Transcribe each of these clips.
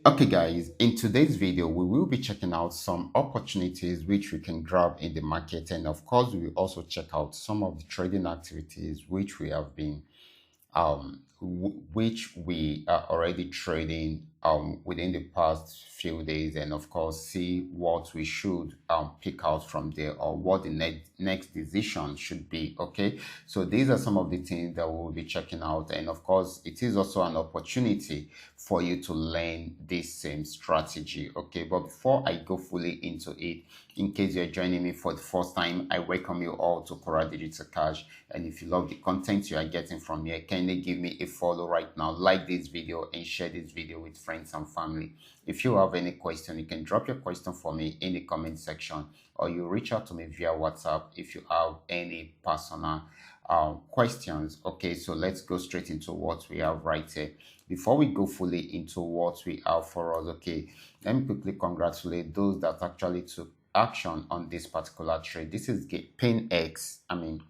Okay guys, in today's video we will be checking out some opportunities which we can grab in the market, and of course we will also check out some of the trading activities which we have been which we are already trading within the past few days, and of course see what we should pick out from there, or what the next decision should be. Okay, so these are some of the things that we'll be checking out, and of course it is also an opportunity for you to learn this same strategy. Okay, but before I go fully into it, in case you're joining me for the first time, I welcome you all to Qora Digital Cash. And if you love the content you are getting from here, kindly give me a follow right now, like this video, and share this video with friends and family. If you have any question, you can drop your question for me in the comment section, or you reach out to me via WhatsApp if you have any personal questions. Okay, so let's go straight into what we have right here. Before we go fully into what we have for us, okay, let me quickly congratulate those that actually took action on this particular trade. This is PainX.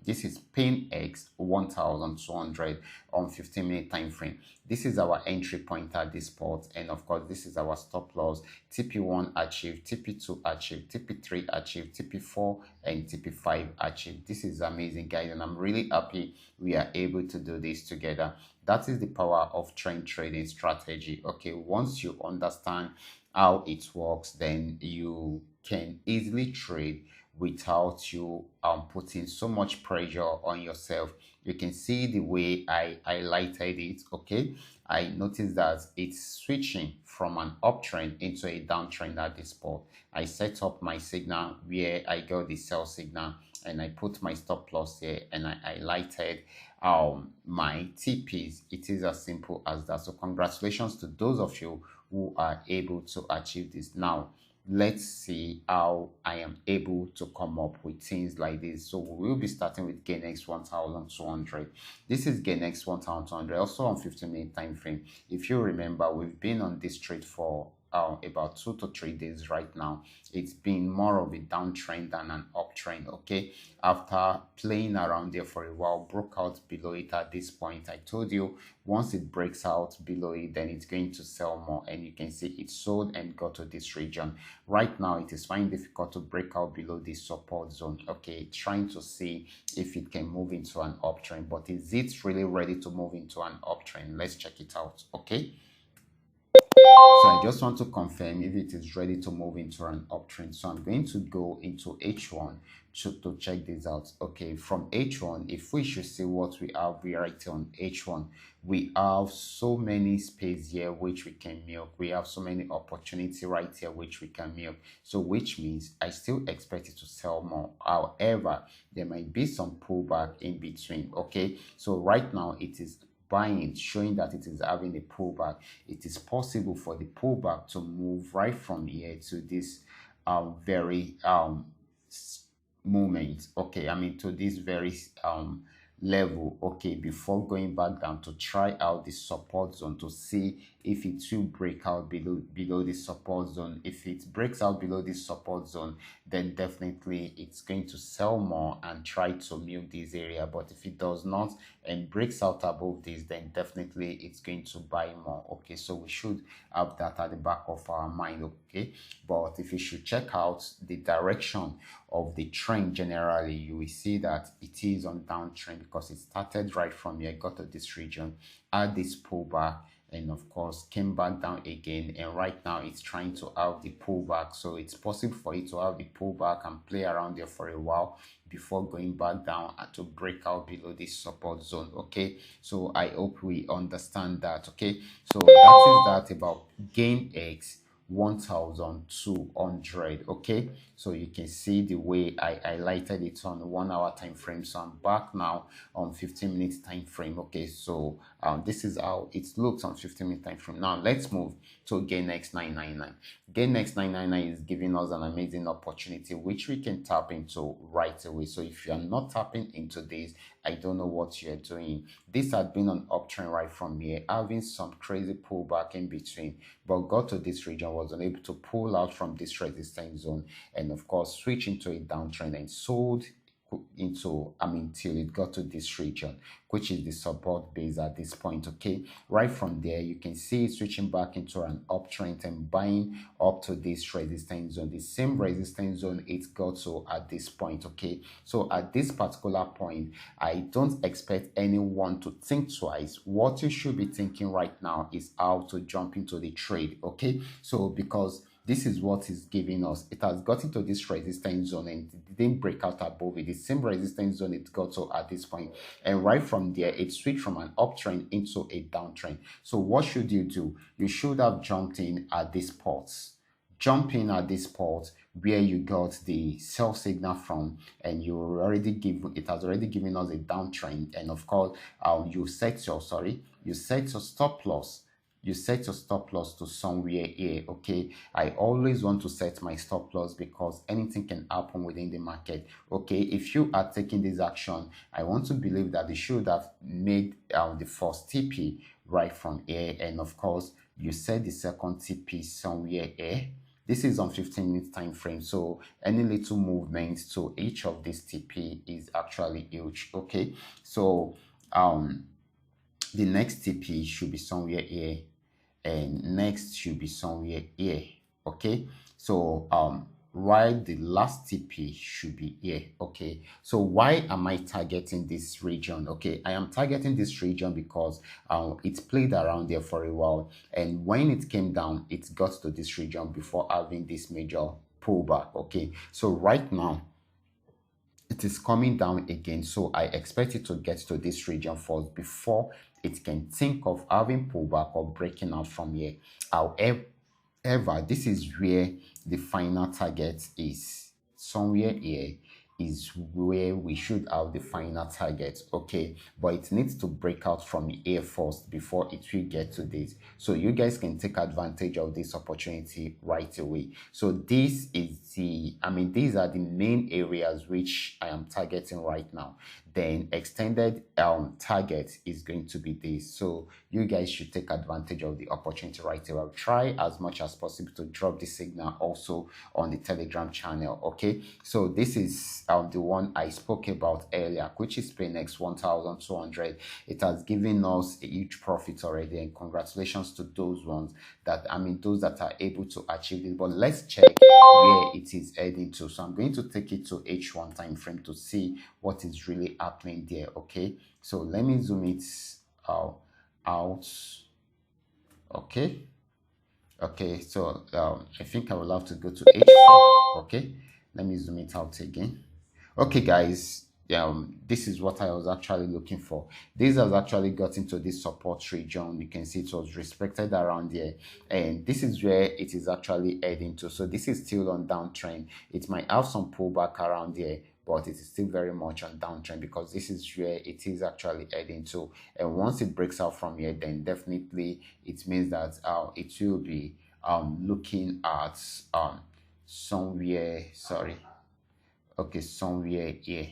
This is PainX 1200 on 15-minute time frame. This is our entry point at this spot, and of course this is our stop loss. TP1 achieved, TP2 achieved, TP3 achieved, TP4 and TP5 achieved. This is amazing, guys, and I'm really happy we are able to do this together. That is the power of trend trading strategy. Okay, once you understand how it works, then you can easily trade without you putting so much pressure on yourself. You can see the way I highlighted it. Okay, I noticed that it's switching from an uptrend into a downtrend at this spot. I set up my signal where I got the sell signal, and I put my stop loss here, and I highlighted my TPs. It is as simple as that. So congratulations to those of you who are able to achieve this. Now let's see how I am able to come up with things like this. So we will be starting with GainX 1200. This is GainX 1200, also on 15-minute time frame. If you remember, we've been on this trade for about 2 to 3 days right now. It's been more of a downtrend than an uptrend. Okay, after playing around there for a while, broke out below it at this point. I told you once it breaks out below it, then it's going to sell more, and you can see it sold and got to this region. Right now it is finding difficult to break out below this support zone. Okay, trying to see if it can move into an uptrend, but is it really ready to move into an uptrend? Let's check it out. Okay, so I just want to confirm if it is ready to move into an uptrend. So I'm going to go into H1 to check this out. Okay, from H1, if we should see what we have right on H1, we have so many space here which we can milk. We have so many opportunity right here which we can milk. So which means I still expect it to sell more. However, there might be some pullback in between. Okay, so right now it is buying, showing that it is having a pullback. It is possible for the pullback to move right from here to this very moment. Okay, to this very level. Okay, before going back down to try out the support zone to see if it will break out below the support zone. If it breaks out below this support zone, then definitely it's going to sell more and try to milk this area. But if it does not and breaks out above this, then definitely it's going to buy more. Okay, so we should have that at the back of our mind. Okay, but if you should check out the direction of the trend generally, you will see that it is on downtrend, because it started right from here, got to this region, had this pullback, and of course came back down again, and right now it's trying to have the pullback. So it's possible for it to have the pullback and play around there for a while before going back down and to break out below this support zone. Okay, so I hope we understand that. Okay, so that is that about GainX 1200. Okay, so you can see the way I highlighted it on 1 hour time frame. So I'm back now on 15-minute time frame. Okay, so this is how it looks on 15-minute time frame. Now let's move to GainX 999. GainX 999 is giving us an amazing opportunity which we can tap into right away. So if you are not tapping into this, I don't know what you're doing. This had been an uptrend right from here, having some crazy pullback in between, but got to this region, was unable to pull out from this resistance zone, and of course switch into a downtrend and sold into, till it got to this region, which is the support base at this point. Okay, right from there you can see it switching back into an uptrend and buying up to this resistance zone, the same resistance zone it got to at this point. Okay, so at this particular point, I don't expect anyone to think twice. What you should be thinking right now is how to jump into the trade. Okay, so because this is what is giving us. It has gotten to this resistance zone and it didn't break out above it. The same resistance zone it got to at this point. And right from there, it switched from an uptrend into a downtrend. So what should you do? You should have jumped in at this port. Jump in at this port where you got the sell signal from, and it has already given us a downtrend. And of course, you set your stop loss. You set your stop loss to somewhere here. Okay, I always want to set my stop loss because anything can happen within the market. Okay, if you are taking this action, I want to believe that you should have made the first TP right from here, and of course you set the second TP somewhere here. This is on 15-minute time frame, so any little movement to each of these TP is actually huge. Okay, so the next TP should be somewhere here, and next should be somewhere here. Okay, so while the last TP should be here. Okay, so why am I targeting this region? Okay, I am targeting this region because it played around there for a while, and when it came down, it got to this region before having this major pullback. Okay, so right now it is coming down again, so I expect it to get to this region first before it can think of having pullback or breaking out from here. However, this is where the final target is. Somewhere here is where we should have the final target. Okay, but it needs to break out from here first before it will get to this. So you guys can take advantage of this opportunity right away. So this is these are the main areas which I am targeting right now. Then extended target is going to be this. So you guys should take advantage of the opportunity right away. I'll try as much as possible to drop the signal also on the Telegram channel. Okay, so this is the one I spoke about earlier, which is PainX 1200. It has given us a huge profit already, and congratulations to those ones that those that are able to achieve it. But let's check where it is heading to. So I'm going to take it to H1 time frame to see what is really happening there. Okay, so let me zoom it out. Okay, so I think I will have to go to H4. Okay, let me zoom it out again. Okay, guys, this is what I was actually looking for. This has actually got into this support region. You can see it was respected around here, and this is where it is actually heading to. So this is still on downtrend. It might have some pullback around here, but it is still very much on downtrend because this is where it is actually heading to. And once it breaks out from here, then definitely it means that it will be looking at somewhere here.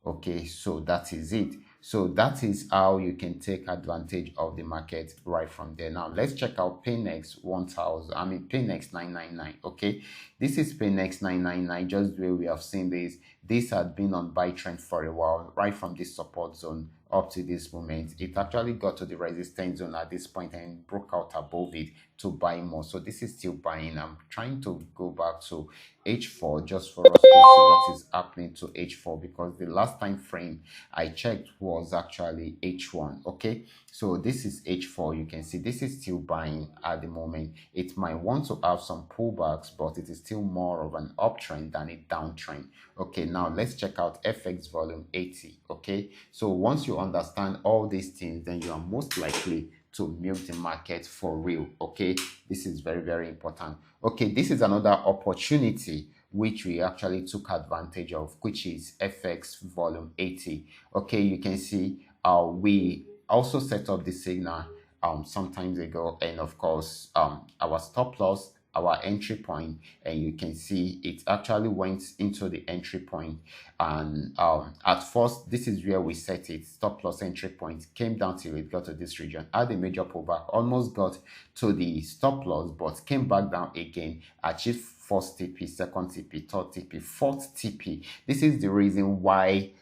Okay, so that is it. So that is how you can take advantage of the market right from there. Now let's check out PainX PainX 999. Okay, this is PainX 999, just the way we have seen this. This had been on buy trend for a while, right from this support zone up to this moment. It actually got to the resistance zone at this point and broke out above it to buy more. So this is still buying. I'm trying to go back to H4 just for us to see what is happening to H4, because the last time frame I checked was actually H1. Okay, so this is H4. You can see this is still buying at the moment. It might want to have some pullbacks, but it is still more of an uptrend than a downtrend. Okay, now let's check out FX volume 80. Okay, so once you understand all these things, then you are most likely to milk the market for real. Okay, this is very, very important. Okay, this is another opportunity which we actually took advantage of, which is FX volume 80. Okay, you can see we also set up the signal sometimes ago, and of course our stop loss our entry point, and you can see it actually went into the entry point. And at first, this is where we set it, stop loss entry point, came down till it got to this region, had a major pullback, almost got to the stop loss, but came back down again, achieved first TP, second TP, third TP, fourth TP. This is the reason why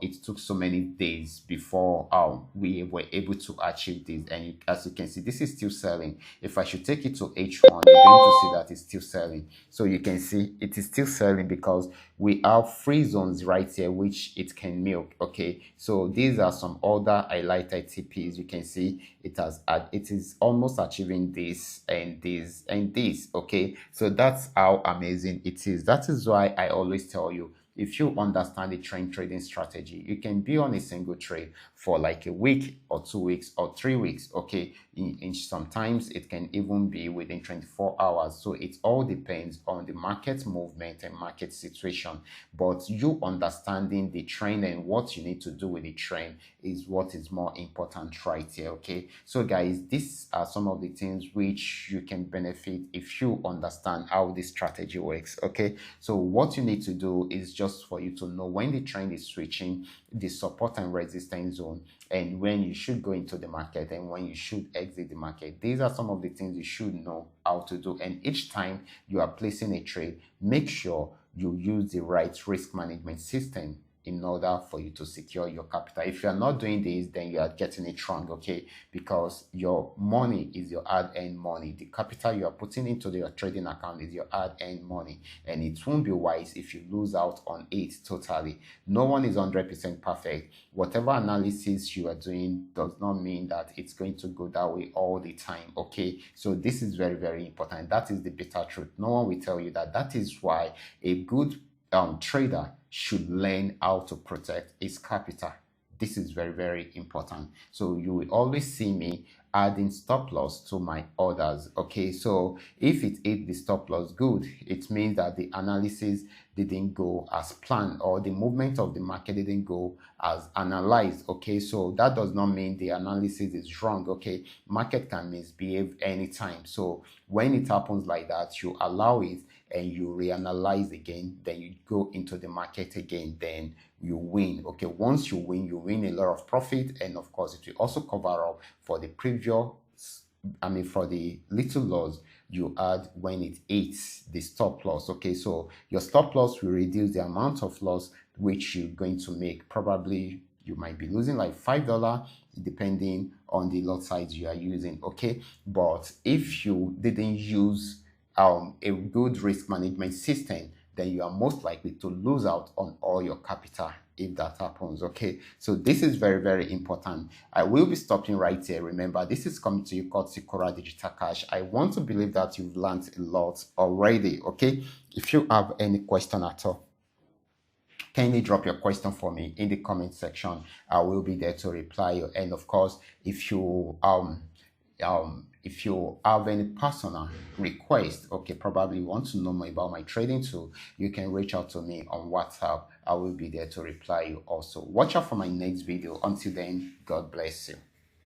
it took so many days before we were able to achieve this. And as you can see, this is still selling. If I should take it to H1, you're going to see that it's still selling. So you can see it is still selling because we have free zones right here which it can milk. Okay, so these are some other highlighted TPs. You can see it is almost achieving this and this and this. Okay, so that's how amazing it is. That is why I always tell you, if you understand the trend trading strategy, you can be on a single trade for like a week or 2 weeks or 3 weeks. Okay, in sometimes it can even be within 24 hours. So it all depends on the market movement and market situation. But you understanding the trend and what you need to do with the trend is what is more important right here. Okay, so guys, these are some of the things which you can benefit if you understand how this strategy works. Okay, so what you need to do is just for you to know when the trend is switching, the support and resistance zone, and when you should go into the market and when you should exit the market. These are some of the things you should know how to do. And each time you are placing a trade, make sure you use the right risk management system in order for you to secure your capital. If you are not doing this, then you are getting it wrong, okay? Because your money is your hard-earned money. The capital you are putting into your trading account is your hard-earned money, and it won't be wise if you lose out on it totally. No one is 100% perfect. Whatever analysis you are doing does not mean that it's going to go that way all the time, okay? So this is very, very important. That is the bitter truth. No one will tell you that. That is why a good trader should learn how to protect his capital. This is very, very important. So you will always see me adding stop loss to my orders. Okay, so if it hit the stop loss, good, it means that the analysis didn't go as planned, or the movement of the market didn't go as analyzed. Okay, so that does not mean the analysis is wrong. Okay, market can misbehave anytime. So when it happens like that, you allow it and you reanalyze again, then you go into the market again, then you win. Okay, once you win a lot of profit, and of course it will also cover up for the previous, for the little loss you had when it hits the stop loss. Okay, so your stop loss will reduce the amount of loss which you're going to make. Probably you might be losing like $5 depending on the lot size you are using. Okay, but if you didn't use a good risk management system, then you are most likely to lose out on all your capital if that happens. Okay, so this is very, very important. I will be stopping right here. Remember, this is coming to you courtesy Qora Digital Cash. I want to believe that you've learned a lot already. Okay, if you have any question at all, kindly drop your question for me in the comment section. I will be there to reply you. And of course, if you have any personal request, okay, probably you want to know more about my trading tool, you can reach out to me on WhatsApp. I will be there to reply you also. Watch out for my next video. Until then, God bless you.